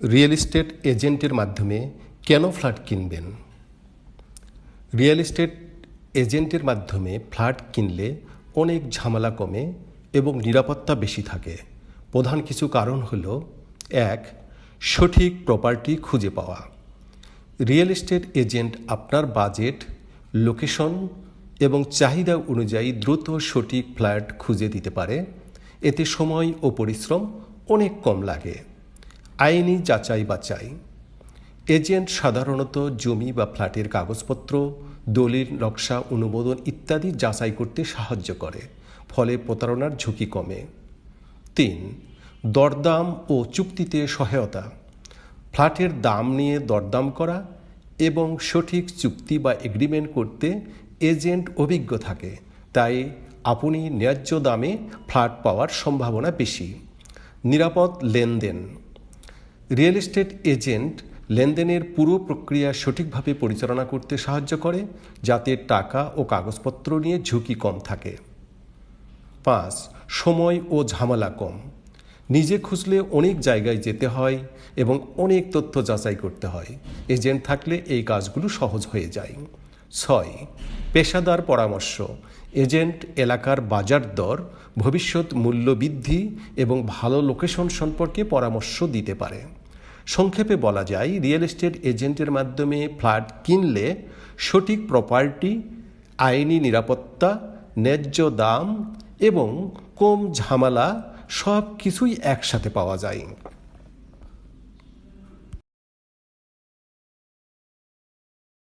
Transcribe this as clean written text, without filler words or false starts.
Real estate এজেন্টের মাধ্যমে কেন ফ্ল্যাট কিনবেন? রিয়েল এস্টেট এজেন্টের মাধ্যমে ফ্ল্যাট কিনলে অনেক ঝামেলা কমে এবং নিরাপত্তা বেশি থাকে। প্রধান কিছু কারণ হল: 1. সঠিক প্রপার্টি খুঁজে পাওয়া। রিয়েল এস্টেট এজেন্ট আপনার বাজেট, লোকেশন এবং চাহিদা অনুযায়ী দ্রুত সঠিক ফ্ল্যাট খুঁজে দিতে পারে। এতে সময় ও পরিশ্রম অনেক কম লাগে। আইনি যাচাই বাছাই। এজেন্ট সাধারণত জমি বা ফ্ল্যাটের কাগজপত্র, দলিল, নকশা, অনুমোদন ইত্যাদি যাচাই করতে সাহায্য করে, ফলে প্রতারণার ঝুঁকি কমে। 3. দরদাম ও চুক্তিতে সহায়তা। ফ্ল্যাটের দাম নিয়ে দরদাম করা এবং সঠিক চুক্তি বা এগ্রিমেন্ট করতে এজেন্ট অভিজ্ঞ থাকে, তাই আপনি ন্যায্য দামে ফ্ল্যাট পাওয়ার সম্ভাবনা বেশি। নিরাপদ লেনদেন। রিয়েল এস্টেট এজেন্ট লেনদেনের পুরো প্রক্রিয়া সঠিকভাবে পরিচালনা করতে সাহায্য করে, যাতে টাকা ও কাগজপত্র নিয়ে ঝুঁকি কম থাকে। 5. সময় ও ঝামেলা কম। নিজে খুঁজলে অনেক জায়গায় যেতে হয় এবং অনেক তথ্য যাচাই করতে হয়। এজেন্ট থাকলে এই কাজগুলো সহজ হয়ে যায়। 6. পেশাদার পরামর্শ। এজেন্ট এলাকার বাজার দর, ভবিষ্যৎ মূল্য বৃদ্ধি এবং ভালো লোকেশন সম্পর্কে পরামর্শ দিতে পারে। সংক্ষেপে বলা যায়, রিয়েল এস্টেট এজেন্টের মাধ্যমে ফ্ল্যাট কিনলে সঠিক প্রপার্টি, আইনি নিরাপত্তা, ন্যায্য দাম এবং কম ঝামেলা সব কিছুই একসাথে পাওয়া যায়।